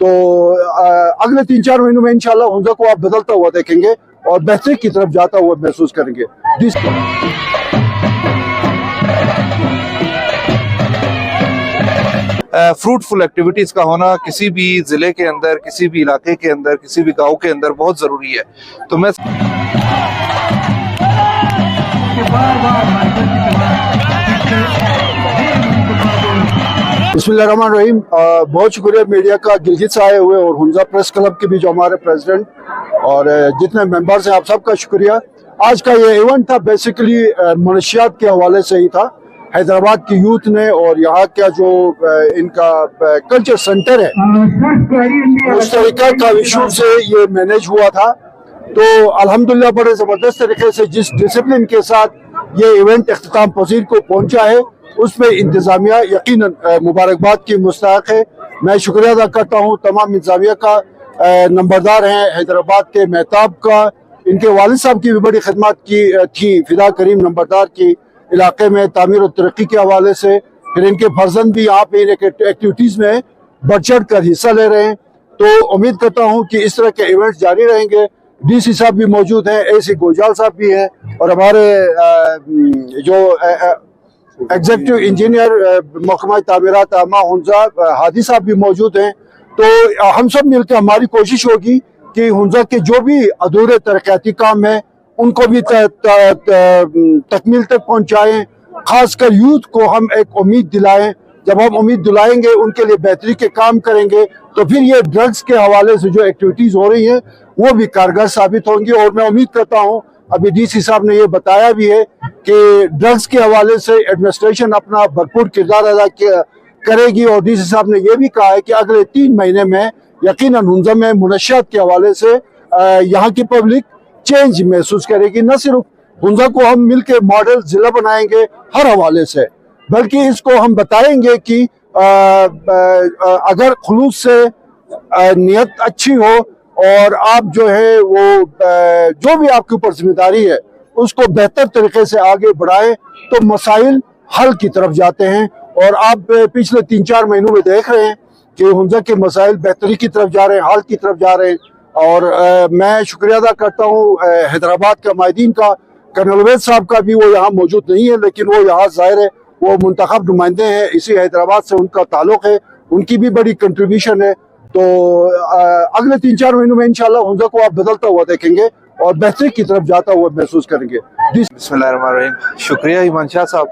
तो अगले 3-4 महीनों में इंशाल्लाह हुंजा को आप बदलता हुआ देखेंगे और बेहतरी की तरफ जाता हुआ महसूस करेंगे। फ्रूटफुल एक्टिविटीज का होना किसी भी जिले के अंदर, किसी भी इलाके के अंदर, किसी भी गांव के अंदर बहुत जरूरी है। तो मैं बिस्मिल्लाहिर्रहमानिर्रहीम, बहुत शुक्रिया मीडिया का गिलगित से आए हुए और हुंजा प्रेस क्लब के भी जो हमारे प्रेसिडेंट और जितने मेंबर्स हैं आप सबका शुक्रिया। आज का ये इवेंट था बेसिकली मनशियात के हवाले से ही था। हैदराबाद की यूथ ने और यहाँ का जो इनका कल्चर सेंटर है उस तरीका का इशू से ये मैनेज हुआ था। तो अल्हम्दुलिल्लाह बड़े ज़बरदस्त तरीके से जिस डिसिप्लिन के साथ ये इवेंट इख्तिताम पजीर को पहुँचा है उसमें इंतजामिया यकीनन मुबारकबाद की मुस्तहक है। मैं शुक्रिया अदा करता हूँ तमाम इंतजामिया का, नंबरदार हैं हैदराबाद के मेहताब का, इनके वालिद साहब की भी बड़ी खिदमत की थी फिदा करीम नंबरदार की इलाके में तामीर और तरक्की के हवाले से। फिर इनके फर्जंद भी यहाँ पे एक्टिविटीज़ में बढ़ चढ़ कर हिस्सा ले रहे हैं। तो उम्मीद करता हूँ कि इस तरह के इवेंट्स जारी रहेंगे। DC साहब भी मौजूद हैं, AC गोजाल साहब भी हैं और हमारे जो एग्जीक्यूटिव इंजीनियर महकमा तामीरात आमा हुंजा हादी साहब भी मौजूद हैं। तो हम सब मिलकर हमारी कोशिश होगी कि हुंजा के जो भी अधूरे तरक्याती काम हैं उनको भी तकमील तक पहुंचाएं। खासकर यूथ को हम एक उम्मीद दिलाएं। जब हम उम्मीद दिलाएंगे उनके लिए बेहतरी के काम करेंगे तो फिर ये ड्रग्स के हवाले से जो एक्टिविटीज हो रही हैं वो भी कारगर साबित होंगी। और मैं उम्मीद करता हूँ, अभी DC साहब ने ये बताया भी है कि ड्रग्स के हवाले से एडमिनिस्ट्रेशन अपना भरपूर किरदार अदा करेगी। और DC साहब ने यह भी कहा है कि अगले 3 महीने में यकीनन हुंजा में मुनशियात के हवाले से यहाँ की पब्लिक चेंज महसूस करेगी। न सिर्फ हुंजा को हम मिलकर मॉडल जिला बनाएंगे हर हवाले से, बल्कि इसको हम बताएंगे कि अगर खुलूस से नियत अच्छी हो और आप जो है वो जो भी आपके ऊपर जिम्मेदारी है उसको बेहतर तरीके से आगे बढ़ाएं तो मसाइल हल की तरफ जाते हैं। और आप पिछले 3-4 महीनों में देख रहे हैं कि हुंजा के मसाइल बेहतरी की तरफ जा रहे हैं, हल की तरफ जा रहे हैं। और मैं शुक्रिया अदा करता हूँ हैदराबाद का माहिदीन का। कर्नल वैद साहब का भी वो यहाँ मौजूद नहीं है, लेकिन वो यहाँ ज़ाहिर है वो मुंतखब नुमाइंदे हैं, इसी हैदराबाद से उनका ताल्लुक है, उनकी भी बड़ी कंट्रीब्यूशन है। तो अगले 3-4 महीनों में इंशाल्लाह हुंजा को आप बदलता हुआ देखेंगे और बेहतरी की तरफ जाता हुआ महसूस करेंगे। बिस्मिल्लाहिर्रहमानिर्रहीम, शुक्रिया ईमान शाह साहब।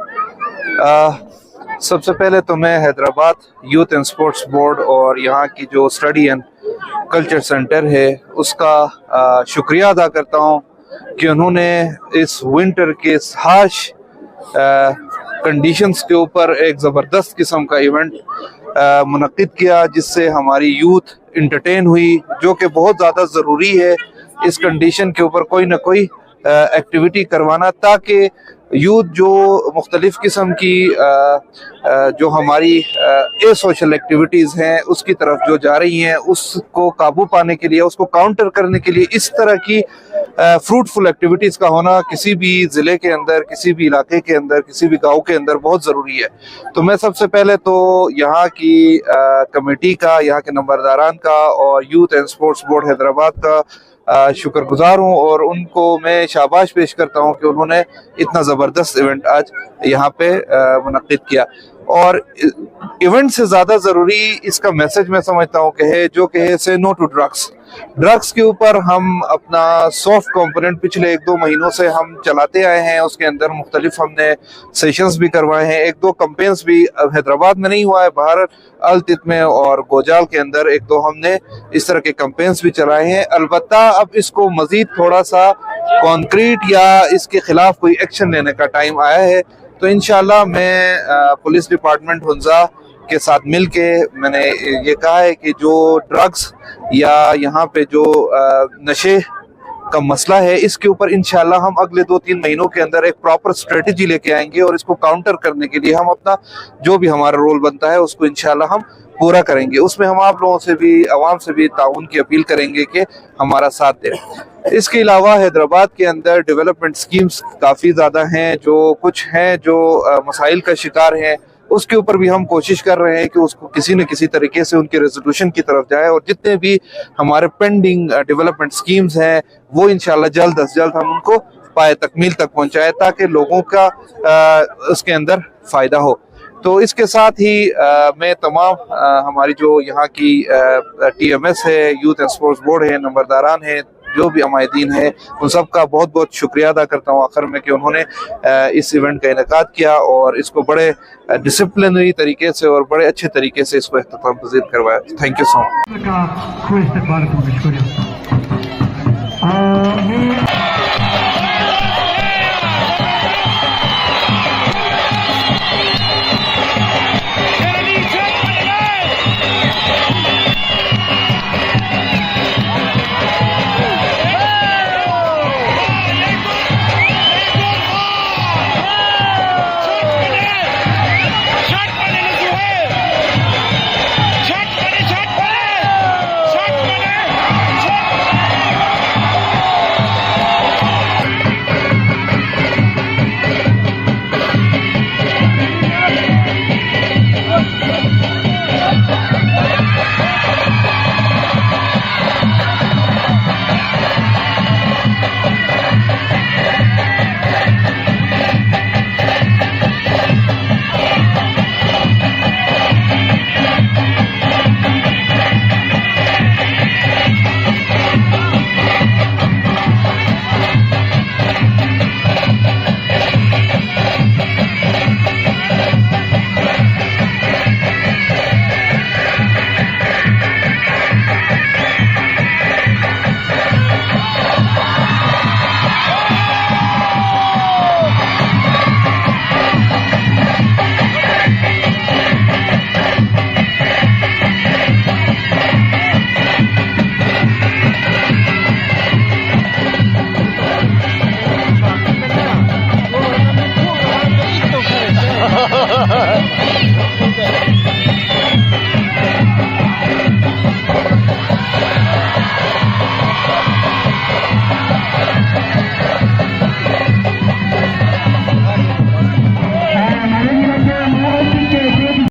सबसे पहले तो मैं Hyderabad youth and sports board और यहाँ की जो स्टडी एंड कल्चर सेंटर है उसका शुक्रिया अदा करता हूँ कि उन्होंने इस विंटर के हार्श कंडीशंस के ऊपर एक ज़बरदस्त किस्म का इवेंट मुनक्किद किया, जिससे हमारी यूथ इंटरटेन हुई, जो कि बहुत ज़्यादा ज़रूरी है इस कंडीशन के ऊपर कोई ना कोई एक्टिविटी करवाना, ताकि यूथ जो मुख्तलिफ किस्म की जो हमारी सोशल एक्टिविटीज़ हैं उसकी तरफ जो जा रही हैं उसको काबू पाने के लिए, उसको काउंटर करने के लिए इस तरह की फ्रूटफुल एक्टिविटीज़ का होना किसी भी ज़िले के अंदर, किसी भी इलाके के अंदर, किसी भी गांव के अंदर बहुत ज़रूरी है। तो मैं सबसे पहले तो यहाँ की कमेटी का, यहाँ के नंबरदारान का और youth and sports board Hyderabad का शुक्रगुजार हूँ और उनको मैं शाबाश पेश करता हूँ कि उन्होंने इतना ज़बरदस्त इवेंट आज यहाँ पे मुनक्किद किया। और इवेंट से ज़्यादा ज़रूरी इसका मैसेज मैं समझता हूँ कि है जो कि है से नो टू ड्रग्स। ड्रग्स के ऊपर हम अपना सॉफ्ट कंपोनेंट पिछले 1-2 महीनों से हम चलाते आए हैं। उसके अंदर मुख्तलिफ हमने सेशंस भी करवाए हैं, 1-2 कैंपेन्स भी हैदराबाद में नहीं हुआ है, बाहर अलतित में और गोजाल के अंदर 1-2 हमने इस तरह के कैंपेन्स भी चलाए हैं। अलबत्ता अब इसको मजीद थोड़ा सा कॉन्क्रीट या इसके खिलाफ कोई एक्शन लेने का टाइम आया है। तो इंशाल्लाह मैं पुलिस डिपार्टमेंट हुंजा के साथ मिलके मैंने ये कहा है कि जो ड्रग्स या यहाँ पे जो नशे का मसला है इसके ऊपर इंशाल्लाह हम अगले 2-3 महीनों के अंदर एक प्रॉपर स्ट्रेटेजी लेके आएंगे और इसको काउंटर करने के लिए हम अपना जो भी हमारा रोल बनता है उसको इंशाल्लाह हम पूरा करेंगे। उसमें हम आप लोगों से भी, आवाम से भी ताउन की अपील करेंगे कि हमारा साथ दें। इसके अलावा हैदराबाद के अंदर डेवलपमेंट स्कीम्स काफ़ी ज़्यादा हैं, जो कुछ हैं जो मसाइल का शिकार हैं, उसके ऊपर भी हम कोशिश कर रहे हैं कि उसको किसी न किसी तरीके से उनके रेजोल्यूशन की तरफ जाए, और जितने भी हमारे पेंडिंग डेवलपमेंट स्कीम्स हैं वो इंशाल्लाह जल्द अज जल्द हम उनको पाए तकमील तक पहुंचाए, ताकि लोगों का उसके अंदर फायदा हो। तो इसके साथ ही मैं तमाम हमारी जो यहाँ की TMS है, यूथ एंड स्पोर्ट्स बोर्ड है, नंबरदारान है, जो भी हमायदीन है, उन सब का बहुत बहुत शुक्रिया अदा करता हूँ आखिर में कि उन्होंने इस इवेंट का इनेकाद किया और इसको बड़े डिसिप्लिनरी तरीके से और बड़े अच्छे तरीके से इसको इख्तिताम पज़ीर करवाया। Thank you so much.